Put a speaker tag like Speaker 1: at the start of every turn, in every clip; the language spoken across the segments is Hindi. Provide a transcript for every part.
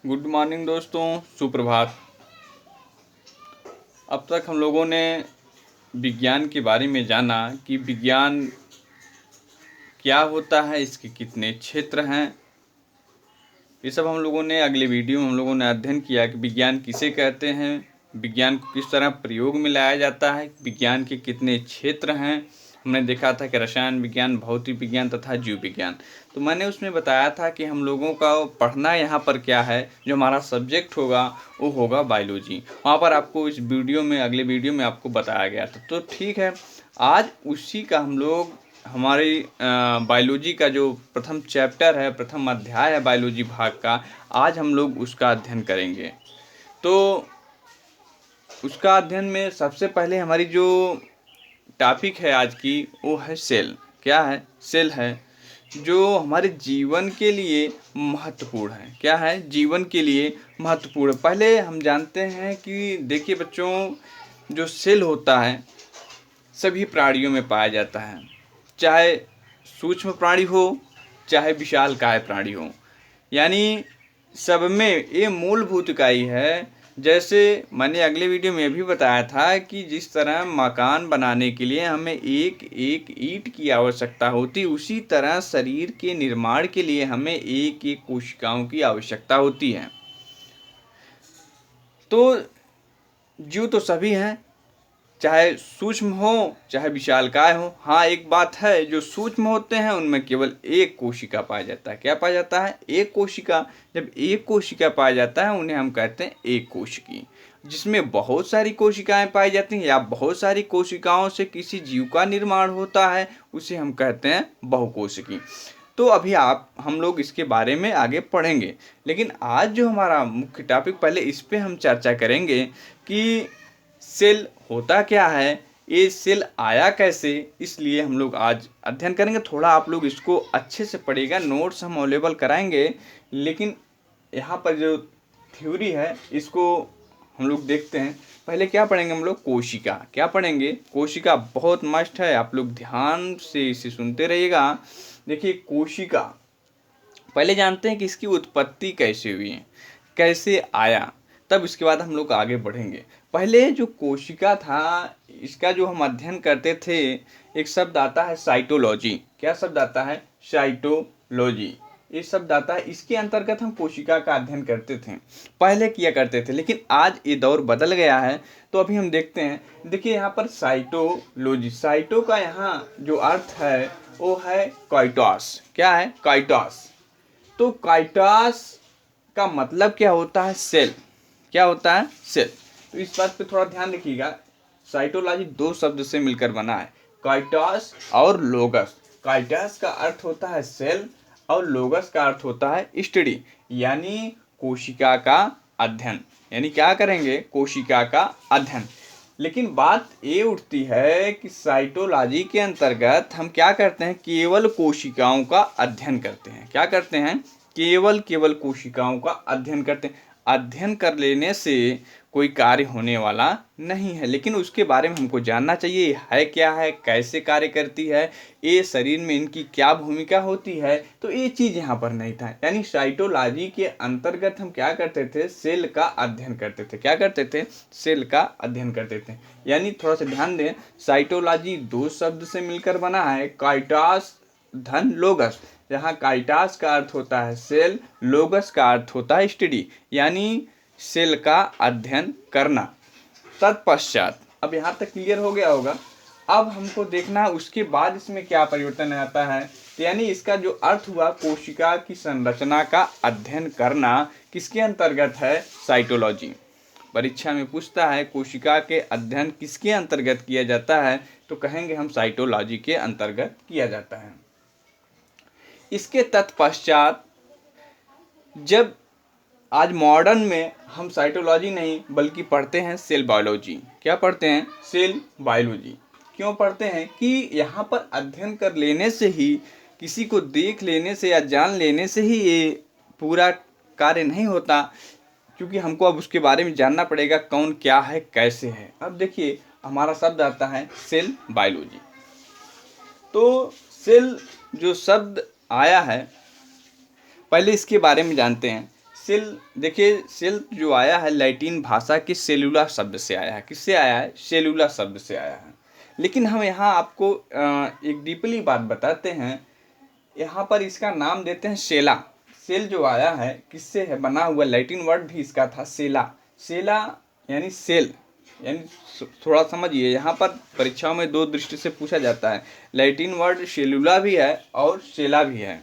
Speaker 1: गुड मॉर्निंग दोस्तों, सुप्रभात। अब तक हम लोगों ने विज्ञान के बारे में जाना कि विज्ञान क्या होता है, इसके कितने क्षेत्र हैं। ये सब हम लोगों ने अगले वीडियो में हम लोगों ने अध्ययन किया कि विज्ञान किसे कहते हैं, विज्ञान को किस तरह प्रयोग में लाया जाता है, विज्ञान के कितने क्षेत्र हैं। हमने देखा था कि रसायन विज्ञान, भौतिक विज्ञान तथा जीव विज्ञान। तो मैंने उसमें बताया था कि हम लोगों का पढ़ना यहाँ पर क्या है, जो हमारा सब्जेक्ट होगा वो होगा बायोलॉजी। वहाँ पर आपको इस वीडियो में, अगले वीडियो में आपको बताया गया था। तो ठीक है, आज उसी का हम लोग हमारी बायोलॉजी का जो प्रथम चैप्टर है, प्रथम अध्याय है बायोलॉजी भाग का, आज हम लोग उसका अध्ययन करेंगे। तो उसका अध्ययन में सबसे पहले हमारी जो टॉपिक है आज की, वो है सेल। क्या है? सेल है, जो हमारे जीवन के लिए महत्वपूर्ण है। क्या है? जीवन के लिए महत्वपूर्ण। पहले हम जानते हैं कि देखिए बच्चों, जो सेल होता है सभी प्राणियों में पाया जाता है, चाहे सूक्ष्म प्राणी हो चाहे विशालकाय प्राणी हो, यानी सब में ये मूलभूत इकाई है। जैसे मैंने अगले वीडियो में भी बताया था कि जिस तरह मकान बनाने के लिए हमें एक एक ईंट की आवश्यकता होती, उसी तरह शरीर के निर्माण के लिए हमें एक एक कोशिकाओं की आवश्यकता होती है। तो जीव तो सभी हैं, चाहे सूक्ष्म हो चाहे विशालकाय हो। हाँ, एक बात है, जो सूक्ष्म होते हैं उनमें केवल एक कोशिका पाया जाता है। क्या पाया जाता है? एक कोशिका। जब एक कोशिका पाया जाता है उन्हें हम कहते हैं एक कोशिकी। जिसमें बहुत सारी कोशिकाएं पाई जाती हैं या बहुत सारी कोशिकाओं से किसी जीव का निर्माण होता है, उसे हम कहते हैं बहुकोशिकी। तो अभी हम लोग इसके बारे में आगे पढ़ेंगे, लेकिन आज जो हमारा मुख्य टॉपिक, पहले इस पे हम चर्चा करेंगे कि सेल होता क्या है, ये सेल आया कैसे। इसलिए हम लोग आज अध्ययन करेंगे। थोड़ा आप लोग इसको अच्छे से पढ़िएगा, नोट्स हम अवेलेबल कराएंगे, लेकिन यहाँ पर जो थ्योरी है इसको हम लोग देखते हैं। पहले क्या पढ़ेंगे हम लोग? कोशिका। क्या पढ़ेंगे? कोशिका बहुत मस्त है, आप लोग ध्यान से इसे सुनते रहिएगा। देखिए कोशिका, पहले जानते हैं कि इसकी उत्पत्ति कैसे हुई है, कैसे आया, तब इसके बाद हम लोग आगे बढ़ेंगे। पहले जो कोशिका था, इसका जो हम अध्ययन करते थे, एक शब्द आता है साइटोलॉजी। क्या शब्द आता है? साइटोलॉजी। ये शब्द आता है, इसके अंतर्गत हम कोशिका का अध्ययन करते थे, पहले किया करते थे। लेकिन आज ये दौर बदल गया है, तो अभी हम देखते हैं। देखिए यहाँ पर साइटोलॉजी, साइटो का यहाँ जो अर्थ है वो है काइटोस। क्या है? काइटोस। तो काइटोस का मतलब क्या होता है? सेल। क्या होता है? सेल। तो इस बात पे थोड़ा ध्यान रखिएगा। साइटोलॉजी दो शब्द से मिलकर बना है, काइटोस और लोगस। काइटोस का अर्थ होता है सेल और लोगस का अर्थ होता है स्टडी, यानी कोशिका का अध्ययन। यानी क्या करेंगे? कोशिका का अध्ययन। लेकिन बात ये उठती है कि साइटोलॉजी के अंतर्गत हम क्या करते हैं? केवल कोशिकाओं का अध्ययन करते हैं। क्या करते हैं? केवल कोशिकाओं का अध्ययन करते हैं। अध्ययन कर लेने से कोई कार्य होने वाला नहीं है, लेकिन उसके बारे में हमको जानना चाहिए, है क्या है, कैसे कार्य करती है, ये शरीर में इनकी क्या भूमिका होती है। तो ये चीज़ यहाँ पर नहीं था। यानी साइटोलॉजी के अंतर्गत हम क्या करते थे? सेल का अध्ययन करते थे। क्या करते थे? सेल का अध्ययन करते थे। यानी थोड़ा सा ध्यान दें, साइटोलॉजी दो शब्द से मिलकर बना है, काइटोस धन लोगस। यहाँ काइटोस का अर्थ होता है सेल, लोगस का अर्थ होता है स्टडी, यानी सेल का अध्ययन करना। तत्पश्चात, अब यहाँ तक क्लियर हो गया होगा। अब हमको देखना है उसके बाद इसमें क्या परिवर्तन आता है। तो यानी इसका जो अर्थ हुआ, कोशिका की संरचना का अध्ययन करना, किसके अंतर्गत है? साइटोलॉजी। परीक्षा में पूछता है कोशिका के अध्ययन किसके अंतर्गत किया जाता है, तो कहेंगे हम साइटोलॉजी के अंतर्गत किया जाता है। इसके तत्पश्चात, जब आज मॉडर्न में हम साइटोलॉजी नहीं बल्कि पढ़ते हैं सेल बायोलॉजी। क्या पढ़ते हैं? Cell biology. क्यों पढ़ते हैं? कि यहाँ पर अध्ययन कर लेने से ही, किसी को देख लेने से या जान लेने से ही ये पूरा कार्य नहीं होता, क्योंकि हमको अब उसके बारे में जानना पड़ेगा, कौन क्या है, कैसे है। अब देखिए हमारा शब्द आता है सेल बायोलॉजी। तो सेल जो शब्द आया है, पहले इसके बारे में जानते हैं। सेल, देखिए सेल जो आया है लैटिन भाषा के सेलुला शब्द से आया है। किससे आया है? सेलुला शब्द से आया है। लेकिन हम यहाँ आपको एक डीपली बात बताते हैं, यहाँ पर इसका नाम देते हैं सेला। सेल जो आया है किससे है बना हुआ? लैटिन वर्ड भी इसका था सेला। सेला यानी सेल, यानी थोड़ा समझिए, यहाँ पर परीक्षाओं में दो दृष्टि से पूछा जाता है। लैटिन वर्ड सेलुला भी है और सेला भी है।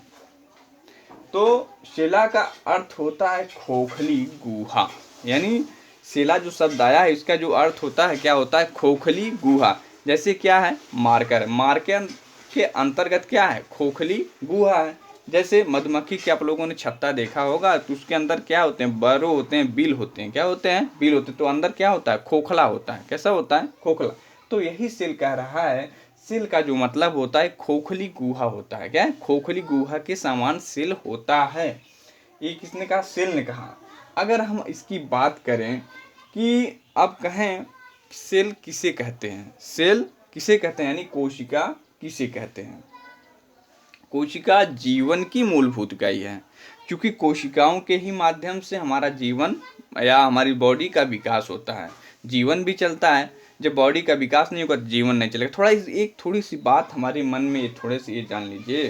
Speaker 1: तो सेला का अर्थ होता है खोखली गुहा, यानी सेला जो शब्द आया है इसका जो अर्थ होता है क्या होता है? खोखली गुहा। जैसे क्या है? मार्कर, मार्कर के अंतर्गत क्या है? खोखली गुहा है। जैसे मधुमक्खी के आप लोगों ने छत्ता देखा होगा, तो उसके अंदर क्या होते हैं? बरो होते हैं, बिल होते हैं। क्या होते हैं? बिल होते हैं। तो अंदर क्या होता है? खोखला होता है। कैसा होता है? खोखला। तो यही सेल कह रहा है, सेल का जो मतलब होता है खोखली गुहा होता है। क्या है? खोखली गुहा के समान सेल होता है। ये किसने कहा? सेल ने कहा। अगर हम इसकी बात करें कि अब कहें सेल किसे कहते हैं, सेल किसे कहते हैं, यानी कोशिका किसे कहते हैं? कोशिका जीवन की मूलभूत इकाई है, क्योंकि कोशिकाओं के ही माध्यम से हमारा जीवन या हमारी बॉडी का विकास होता है। जीवन भी चलता है। जब बॉडी का विकास नहीं होगा तो जीवन नहीं चलेगा। एक थोड़ी सी बात हमारे मन में थोड़े से ये जान लीजिए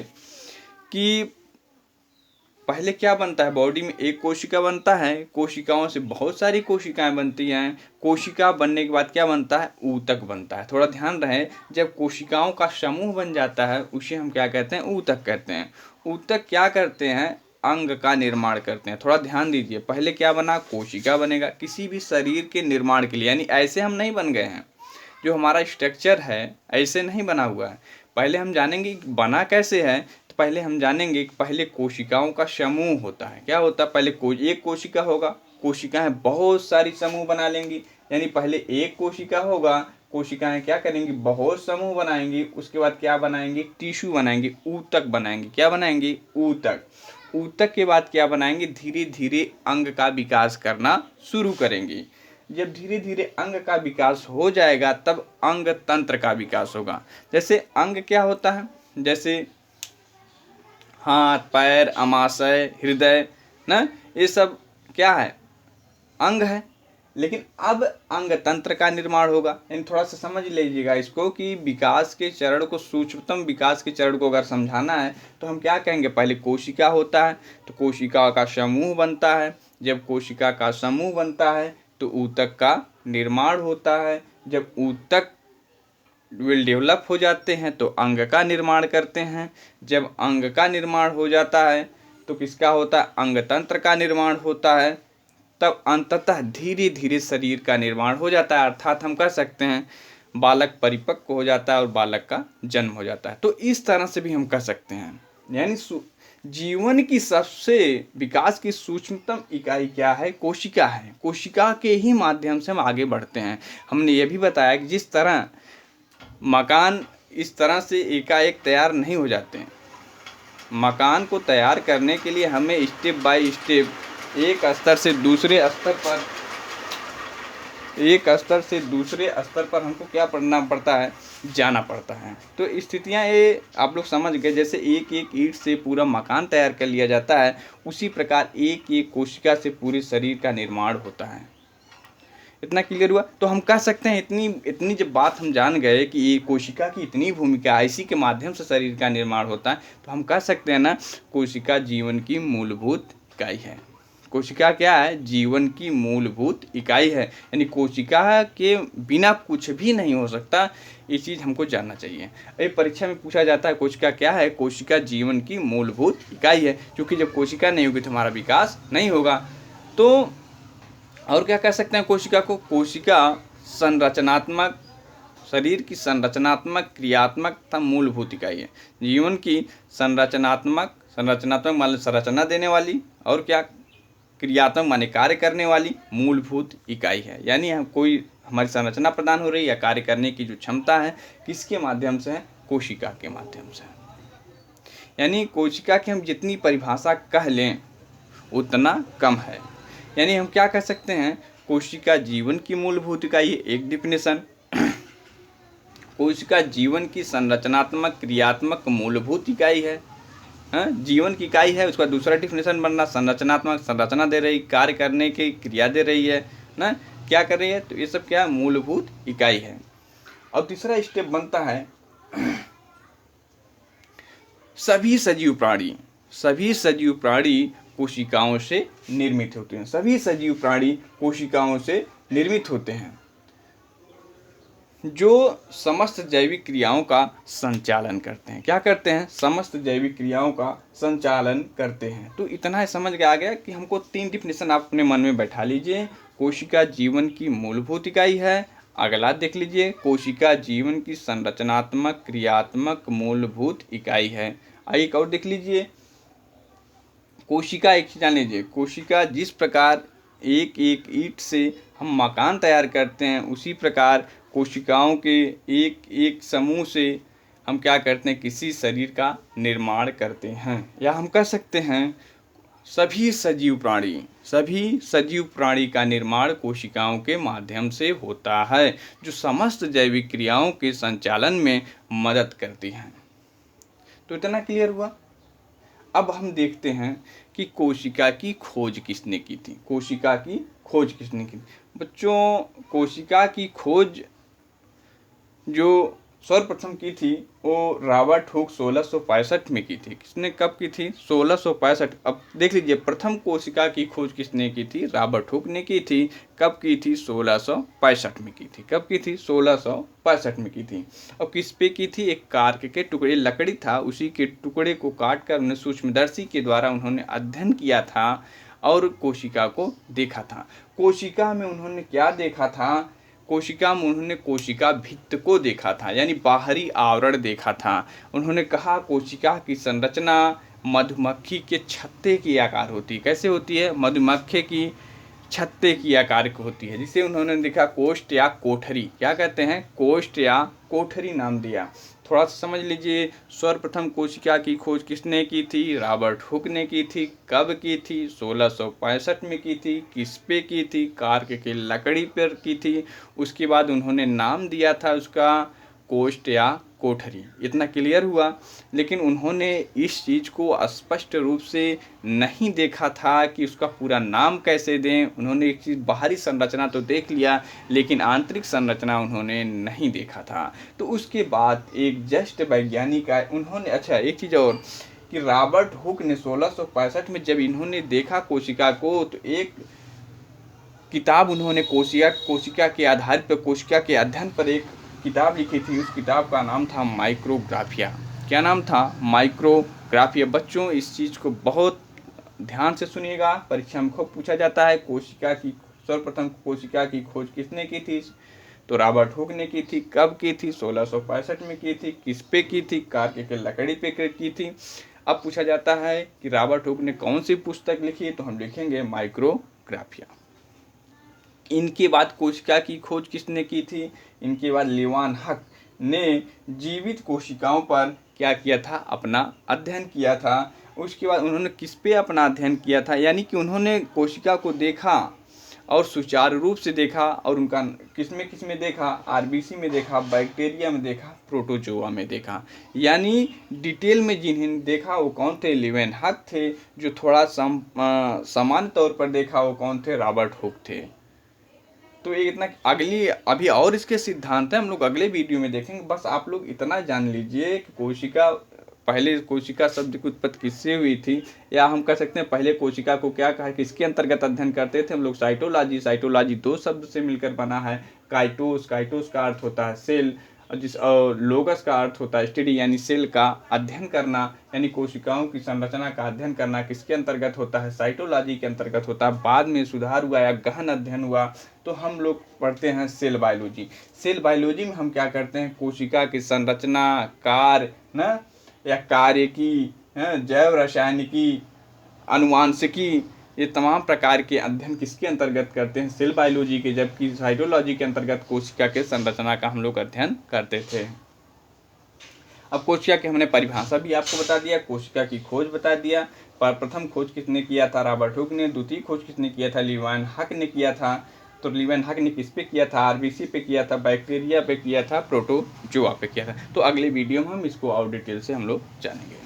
Speaker 1: कि पहले क्या बनता है? बॉडी में एक कोशिका बनता है, कोशिकाओं से बहुत सारी कोशिकाएं बनती हैं। कोशिका बनने के बाद क्या बनता है? ऊतक बनता है। थोड़ा ध्यान रहे, जब कोशिकाओं का समूह बन जाता है उसे हम क्या कहते हैं? ऊतक कहते हैं। ऊतक क्या करते हैं? अंग का निर्माण करते हैं। थोड़ा ध्यान दीजिए, पहले क्या बना? कोशिका बनेगा। किसी भी शरीर के निर्माण के लिए, यानी ऐसे हम नहीं बन गए हैं। जो हमारा स्ट्रक्चर है ऐसे नहीं बना हुआ है। पहले हम जानेंगे कि बना कैसे है। तो पहले हम जानेंगे कि पहले कोशिकाओं का समूह होता है। क्या होता है? पहले एक कोशिका होगा, कोशिकाएं बहुत सारी समूह बना लेंगी। यानी पहले एक कोशिका होगा, कोशिकाएं क्या करेंगी? बहुत समूह बनाएंगी। उसके बाद क्या बनाएंगी? टिश्यू बनाएंगे, ऊतक बनाएंगे। क्या बनाएंगे? ऊतक। ऊतक के बाद क्या बनाएंगे? धीरे धीरे अंग का विकास करना शुरू करेंगी। जब धीरे धीरे अंग का विकास हो जाएगा तब अंग तंत्र का विकास होगा। जैसे अंग क्या होता है? जैसे हाथ, पैर, अमाशय, हृदय, ना, ये सब क्या है? अंग है। लेकिन अब अंग तंत्र का निर्माण होगा। यानी थोड़ा सा समझ लीजिएगा इसको कि विकास के चरण को, सूक्ष्मतम विकास के चरण को अगर समझाना है तो हम क्या कहेंगे? पहले कोशिका होता है, तो कोशिका का समूह बनता है। जब कोशिका का समूह बनता है तो ऊतक का निर्माण होता है। जब ऊतक विल डेवलप हो जाते हैं तो अंग का निर्माण करते हैं। जब अंग का निर्माण हो जाता है तो किसका होता है? अंग तंत्र का निर्माण होता है। तब अंततः धीरे धीरे शरीर का निर्माण हो जाता है। अर्थात हम कह सकते हैं बालक परिपक्व हो जाता है और बालक का जन्म हो जाता है। तो इस तरह से भी हम कह सकते हैं। यानी जीवन की सबसे विकास की सूक्ष्मतम इकाई क्या है? कोशिका है। कोशिका के ही माध्यम से हम आगे बढ़ते हैं। हमने ये भी बताया कि जिस तरह मकान इस तरह से एकाएक तैयार नहीं हो जाते हैं। मकान को तैयार करने के लिए हमें स्टेप बाय स्टेप एक स्तर से दूसरे स्तर पर हमको क्या पढ़ना पड़ता है? जाना पड़ता है। तो स्थितियाँ ये आप लोग समझ गए। जैसे एक एक ईंट से पूरा मकान तैयार कर लिया जाता है, उसी प्रकार एक एक कोशिका से पूरे शरीर का निर्माण होता है। इतना क्लियर हुआ? तो हम कह सकते हैं इतनी जब बात हम जान गए कि ये कोशिका की इतनी भूमिका है, इसी के माध्यम से शरीर का निर्माण होता है, तो हम कह सकते हैं ना, कोशिका जीवन की मूलभूत इकाई है। कोशिका क्या है? जीवन की मूलभूत इकाई है। यानी कोशिका के बिना कुछ भी नहीं हो सकता। ये चीज़ हमको जानना चाहिए। ये परीक्षा में पूछा जाता है कोशिका क्या है? कोशिका जीवन की मूलभूत इकाई है, क्योंकि जब कोशिका नहीं होगी तो हमारा विकास नहीं होगा। तो और क्या कह सकते हैं कोशिका को? कोशिका संरचनात्मक, शरीर की संरचनात्मक, क्रियात्मक तथा मूलभूत इकाई है। जीवन की संरचनात्मक माने संरचना देने वाली, और क्या? क्रियात्मक माने कार्य करने वाली मूलभूत इकाई है। यानी हम कोई हमारी संरचना प्रदान हो रही है या कार्य करने की जो क्षमता है, किसके माध्यम से है? कोशिका के माध्यम से। यानी कोशिका की हम जितनी परिभाषा कह लें उतना कम है। यानी हम क्या कह सकते हैं? कोशिका जीवन की मूलभूत इकाई, एक डिफिनेशन। कोशिका जीवन की संरचनात्मक, क्रियात्मक, मूलभूत इकाई है। जीवन की इकाई है, उसका दूसरा डिफिनेशन बनना संरचनात्मक, संरचना दे रही, कार्य करने की क्रिया दे रही है ना, क्या कर रही है, तो ये सब क्या मूलभूत इकाई है। और तीसरा स्टेप बनता है सभी सजीव प्राणी कोशिकाओं से निर्मित होते हैं। सभी सजीव प्राणी कोशिकाओं से निर्मित होते हैं जो समस्त जैविक क्रियाओं का संचालन करते हैं। क्या करते हैं? समस्त जैविक क्रियाओं का संचालन करते हैं। तो इतना ही समझ के आ गया कि हमको 3 डिफिनेशन आप अपने मन में बैठा लीजिए। कोशिका जीवन की मूलभूत इकाई है। अगला देख लीजिए, कोशिका जीवन की संरचनात्मक क्रियात्मक मूलभूत इकाई है। एक और देख लीजिए, कोशिका, एक चीज जान लीजिए, कोशिका जिस प्रकार एक एक ईंट से हम मकान तैयार करते हैं, उसी प्रकार कोशिकाओं के एक एक समूह से हम क्या करते हैं, किसी शरीर का निर्माण करते हैं। या हम कह सकते हैं सभी सजीव प्राणी का निर्माण कोशिकाओं के माध्यम से होता है, जो समस्त जैविक क्रियाओं के संचालन में मदद करती हैं। तो इतना क्लियर हुआ। अब हम देखते हैं कि कोशिका की खोज किसने की थी। बच्चों, कोशिका की खोज जो सर्वप्रथम की थी वो रॉबर्ट हुक 1665 में की थी। किसने, कब की थी? 1665। अब देख लीजिए, प्रथम कोशिका की खोज किसने की थी? रॉबर्ट हुक ने की थी। कब की थी? 1665 में की थी। कब की थी? 1665 में की थी। और किस पे की थी? एक कार्क के टुकड़े, लकड़ी था, उसी के टुकड़े को काट कर उन्हें सूक्ष्मदर्शी के द्वारा उन्होंने अध्ययन किया था और कोशिका को देखा था। कोशिका में उन्होंने क्या देखा था? कोशिका में उन्होंने कोशिका भित्त को देखा था, यानी बाहरी आवरण देखा था। उन्होंने कहा कोशिका की संरचना मधुमक्खी के छत्ते की आकार होती है। कैसे होती है? मधुमक्खी की छत्ते की आकार की होती है, जिसे उन्होंने देखा कोष्ठ या कोठरी। क्या कहते हैं? कोष्ठ या कोठरी नाम दिया। थोड़ा सा समझ लीजिए, सर्वप्रथम कोशिका की खोज किसने की थी? रॉबर्ट हुक ने की थी। कब की थी? 1665 में की थी। किस पे की थी? कार्क के लकड़ी पर की थी। उसके बाद उन्होंने नाम दिया था उसका कोष्ठ या कोठरी। इतना क्लियर हुआ। लेकिन उन्होंने इस चीज़ को स्पष्ट रूप से नहीं देखा था कि उसका पूरा नाम कैसे दें। उन्होंने एक चीज़, बाहरी संरचना तो देख लिया, लेकिन आंतरिक संरचना उन्होंने नहीं देखा था। तो उसके बाद एक ज्येष्ठ वैज्ञानिक आए, उन्होंने, अच्छा एक चीज़ और, कि रॉबर्ट हुक ने 1665 में जब इन्होंने देखा कोशिका को, तो एक किताब उन्होंने कोशिका के आधार पर, कोशिका के अध्ययन पर एक किताब लिखी थी। उस किताब का नाम था माइक्रोग्राफिया। क्या नाम था? माइक्रोग्राफिया। बच्चों, इस चीज़ को बहुत ध्यान से सुनिएगा, परीक्षा में खूब पूछा जाता है। सर्वप्रथम कोशिका की खोज किसने की थी? तो रॉबर्ट हुक ने की थी। कब की थी? 1665 में की थी। किस पे की थी? कार्क के लकड़ी पे की थी। अब पूछा जाता है कि रॉबर्ट हुक ने कौन सी पुस्तक लिखी, तो हम लिखेंगे माइक्रोग्राफिया। इनके बाद कोशिका की खोज किसने की थी? इनके बाद लीवान हक ने जीवित कोशिकाओं पर क्या किया था? अपना अध्ययन किया था। उसके बाद उन्होंने किस पे अपना अध्ययन किया था? यानी कि उन्होंने कोशिका को देखा और सुचारू रूप से देखा, और उनका किसमें देखा? आरबीसी में देखा, बैक्टीरिया में देखा, प्रोटोजोआ में देखा। यानी डिटेल में जिन्हें देखा वो कौन थे? लीवेन हक थे। जो थोड़ा सामान्य तौर पर देखा वो कौन थे? रॉबर्ट हुक थे। तो ये इतना, अभी और इसके सिद्धांत हैं, हम लोग अगले वीडियो में देखेंगे। बस आप लोग इतना जान लीजिए कि पहले कोशिका शब्द की उत्पत्ति किससे हुई थी, या हम कह सकते हैं पहले कोशिका को क्या कहा, किसके अंतर्गत अध्ययन करते थे हम लोग? साइटोलॉजी 2 शब्द से मिलकर बना है। काइटोस का अर्थ होता है सेल, और लोगस का अर्थ होता है स्टडी, यानी सेल का अध्ययन करना, यानी कोशिकाओं की संरचना का अध्ययन करना किसके अंतर्गत होता है? साइटोलॉजी के अंतर्गत होता है। बाद में सुधार हुआ या गहन अध्ययन हुआ तो हम लोग पढ़ते हैं सेल बायोलॉजी में हम क्या करते हैं? कोशिका की संरचना, कार्य न या कार्य की, जैव रासायनिकी, अनुवांशिकी, ये तमाम प्रकार के अध्ययन किसके अंतर्गत करते हैं? सेल बायोलॉजी के। जबकि साइटोलॉजी के अंतर्गत कोशिका के संरचना का हम लोग अध्ययन करते थे। अब कोशिका की हमने परिभाषा भी आपको बता दिया, कोशिका की खोज बता दिया। प्रथम खोज किसने किया था? रॉबर्ट हुक ने। द्वितीय खोज किसने किया था? लीवेन हक ने किया था। तो लीवेन हक ने किस पे किया था? आरबीसी पे किया था, बैक्टीरिया पे किया था, प्रोटोजोआ पे किया था। तो अगले वीडियो में हम इसको और डिटेल से हम लोग जानेंगे।